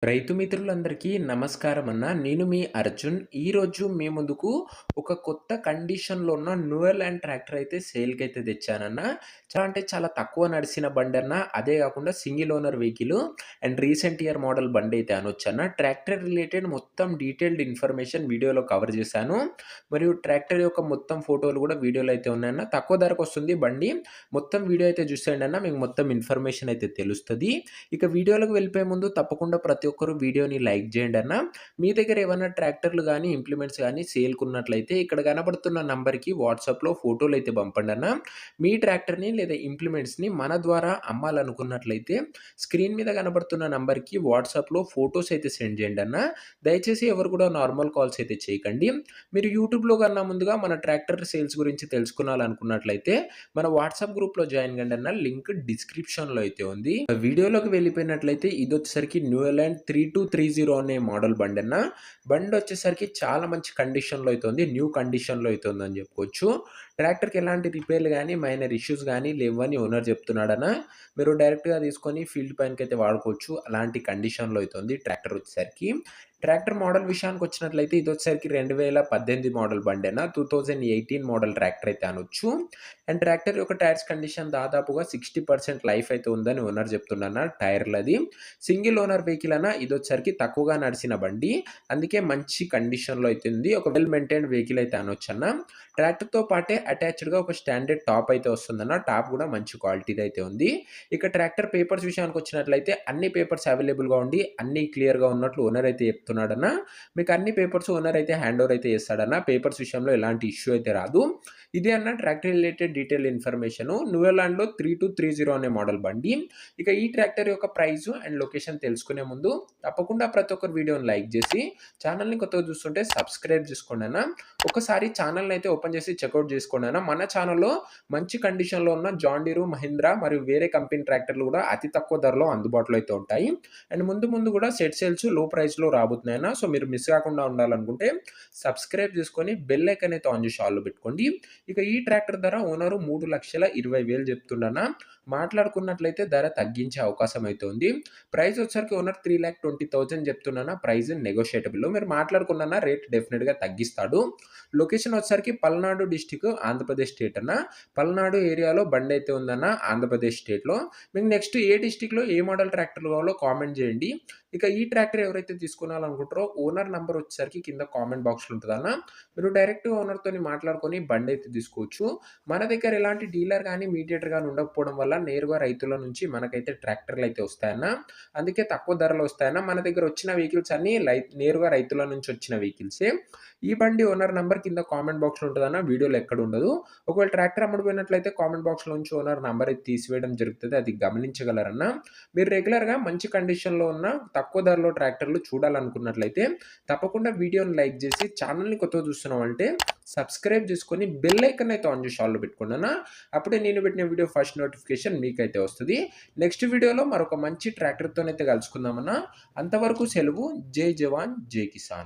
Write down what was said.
రైతు మిత్రులందరికీ నమస్కారం అన్న. నేను మీ అర్జున్. ఈరోజు మీ ముందుకు ఒక కొత్త కండిషన్‌లో ఉన్న న్యూలాండ్ ట్రాక్టర్ అయితే సేల్‌కైతే తెచ్చానన్న. చాలా అంటే చాలా తక్కువ నడిసిన బండన్న. అదే కాకుండా single owner vehicle and recent year model బండైతే అనొచ్చన్న. ట్రాక్టర్ రిలేటెడ్ మొత్తం డీటెయిల్డ్ ఇన్ఫర్మేషన్ వీడియోలో కవర్ చేశాను. మరియు ట్రాక్టర్ యొక్క మొత్తం ఫోటోలు కూడా వీడియోలో అయితే ఉన్నాయన్న. తక్కువ ధరకొస్తుంది బండి. మొత్తం వీడియో అయితే చూసేయండి అన్న. మీకు మొత్తం ఇన్ఫర్మేషన్ అయితే తెలుస్తది. ఇక వీడియోలోకి వెళ్ళిపోయే ముందు తప్పకుండా ప్రతి ఒక్కరు వీడియోని లైక్ చేయండి అన్న. మీ దగ్గర ఏమన్నా ట్రాక్టర్లు గానీ, ఇంప్లిమెంట్స్ గానీ సేల్‌కున్నట్లయితే ఇక్కడ కనబడుతున్న నంబర్‌కి వాట్సాప్‌లో ఫోటోలైతే పంపండి అన్న. మీ ట్రాక్టర్‌ని లేదా ఇంప్లిమెంట్స్‌ని మన ద్వారా అమ్మాలనుకున్నట్లయితే స్క్రీన్ మీద కనబడుతున్న నంబర్‌కి వాట్సాప్‌లో ఫోటోస్ అయితే సెండ్ చేయండి అన్న. దయచేసి ఎవరు కూడా నార్మల్ కాల్స్ అయితే చేయకండి. మీరు యూట్యూబ్‌లో కన్నా ముందుగా మన ట్రాక్టర్ సేల్స్ గురించి తెలుసుకోవాలనుకున్నట్లయితే మన వాట్సాప్ గ్రూప్‌లో జాయిన్ కండి అన్న. లింక్ డిస్క్రిప్షన్‌లో అయితే ఉంది. వీడియోలోకి వెళ్ళిపోయినట్లయితే ఇదొచ్చేసరికి న్యూలాండ్ 3230 అనే మోడల్ బండన్న. బండొచ్చేసరికి చాలా మంచి కండిషన్‌లో అయితే ఉంది. న్యూ కండిషన్‌లో అయితే ఉందని చెప్పుకోవచ్చు. ట్రాక్టర్‌కి ఎలాంటి రిపేర్లు గానీ, మైనర్ ఇష్యూస్ గానీ లేవని ఓనర్ చెప్తున్నాడన్న. మీరు డైరెక్ట్‌గా తీసుకొని ఫీల్డ్ పైనకైతే వాడుకోవచ్చు. అలాంటి కండిషన్‌లో అయితే ఉంది ట్రాక్టర్ వచ్చేసరికి. ట్రాక్టర్ మోడల్ విషయానికొచ్చినట్లయితే ఇదొచ్చేసరికి 2018 మోడల్ బండేనా. 2018 మోడల్ ట్రాక్టర్ అయితే అనొచ్చు. అండ్ ట్రాక్టర్ యొక్క టైర్స్ కండిషన్ దాదాపుగా 60% లైఫ్ అయితే ఉందని ఓనర్ చెప్తుండన్న టైర్‌లది. సింగిల్ ఓనర్ వెహికల్ అన్న. ఇదొచ్చేసరికి తక్కువగా నడిసిన బండి. అందుకే మంచి కండిషన్‌లో అయితే ఉంది. ఒక వెల్ మెయింటైన్డ్ వెహికల్ అయితే అనొచ్చన్న. ట్రాక్టర్‌తో పాటే అటాచ్డ్‌గా ఒక స్టాండర్డ్ టాప్ అయితే వస్తుందన్న. టాప్ కూడా మంచి క్వాలిటీదైతే ఉంది. ఇక ట్రాక్టర్ పేపర్స్ విషయానికొచ్చినట్లయితే అన్ని పేపర్స్ అవైలబుల్‌గా ఉండి అన్నీ క్లియర్‌గా ఉన్నట్లు ఓనర్ అయితే చెప్తున్నాడన్న. మీకు అన్ని పేపర్స్ ఓనర్ అయితే హ్యాండ్ ఓవర్ అయితే చేస్తాడన్న. పేపర్స్ విషయంలో ఎలాంటి ఇష్యూ అయితే రాదు. ఇదే అన్న ట్రాక్టర్ రిలేటెడ్ డీటెయిల్ ఇన్ఫర్మేషను. న్యూలాండ్‌లో 3230 అనే మోడల్ బండి. ఇక ఈ ట్రాక్టర్ యొక్క ప్రైసు అండ్ లొకేషన్ తెలుసుకునే ముందు తప్పకుండా ప్రతి ఒక్కరు వీడియోని లైక్ చేసి ఛానల్‌ని కొత్తగా చూస్తుంటే సబ్స్క్రైబ్ చేసుకోండి అన్న. ఒకసారి ఛానల్‌ని అయితే ఓపెన్ చేసి చెక్‌ఔట్ చేసుకోండి అన్న. మన ఛానల్‌లో మంచి కండిషన్‌లో ఉన్న జాన్ డీర్, మహీంద్రా మరియు వేరే కంపెనీ ట్రాక్టర్లు కూడా అతి తక్కువ ధరలో అందుబాటులో అయితే ఉంటాయి. అండ్ ముందు ముందు కూడా సెట్ సేల్స్ లో ప్రైస్‌లో రాబోతున్నాయి అన్న. సో మీరు మిస్ కాకుండా ఉండాలనుకుంటే సబ్స్క్రైబ్ చేసుకొని బెల్ ఐకాన్ అయితే ఆన్ చేసి ఆల్‌లో పెట్టుకోండి. ఇక ఈ ట్రాక్టర్ ధర ఓనరు 3,20,000 చెప్తుండన్న. మాట్లాడుకున్నట్లయితే ధర తగ్గించే అవకాశం అయితే ఉంది. ప్రైస్ వచ్చేసరికి ఓనర్ 3,20,000 చెప్తున్నా. ప్రైస్ నెగోషియేటబుల్. మీరు మాట్లాడుకున్న రేట్ డెఫినిట్‌గా తగ్గిస్తాడు. లొకేషన్ వచ్చేసరికి పల్నాడు డిస్ట్రిక్ట్ ఆంధ్రప్రదేశ్ స్టేట్ అన్న. పల్నాడు ఏరియాలో బండైతే ఉందన్న ఆంధ్రప్రదేశ్ స్టేట్‌లో. మీకు నెక్స్ట్ ఏ డిస్ట్రిక్ట్‌లో ఏ మోడల్ ట్రాక్టర్లు కావాలో కామెంట్ చేయండి. ఇక ఈ ట్రాక్టర్ ఎవరైతే తీసుకోవాలనుకుంటారో ఓనర్ నంబర్ వచ్చేసరికి కింద కామెంట్ బాక్స్‌లో ఉంటదన్న. మీరు డైరెక్ట్‌గా ఓనర్‌తోని మాట్లాడుకొని బండైతే తీసుకోవచ్చు. మన దగ్గర ఎలాంటి డీలర్ గానీ, మీడియేటర్ గానీ ఉండకపోవడం వల్ల నేరుగా రైతుల నుంచి మనకైతే ట్రాక్టర్‌లయితే వస్తాయన్న. అందుకే తక్కువ ధరలో వస్తాయన్న. మన దగ్గర వచ్చిన వెహికల్స్ అన్నీ నేరుగా రైతుల నుంచి వచ్చిన వెహికల్సే. ఈ బండి ఓనర్ నంబర్ కింద కామెంట్ బాక్స్‌లో ఉంటదన్న. వీడియోలో ఎక్కడ ఉండదు. ఒకవేళ ట్రాక్టర్ అమ్ముడుపోయినట్లయితే కామెంట్ బాక్స్‌లో నుంచి ఓనర్ నంబర్ అయితే తీసివేయడం జరుగుతది. అది గమనించగలరన్న. మీరు రెగ్యులర్‌గా మంచి కండిషన్‌లో ఉన్న తక్కువ ధరలో ట్రాక్టర్లు చూడాలనుకున్నట్లయితే తప్పకుండా వీడియోని లైక్ చేసి ఛానల్‌ని కొత్తగా చూస్తున్నామంటే సబ్స్క్రైబ్ చేసుకొని బెల్ ఐకాన్ అయితే ఆన్ చేసి ఆల్‌లో పెట్టుకోండి అన్న. అప్పుడే నేను పెట్టిన వీడియో ఫస్ట్ నోటిఫికేషన్ మీకైతే వస్తది. నెక్స్ట్ వీడియోలో మరొక మంచి ట్రాక్టర్‌తోనైతే కలుసుకుందామన్న. అంతవరకు సెలవు. జై జవాన్, జై కిసాన్.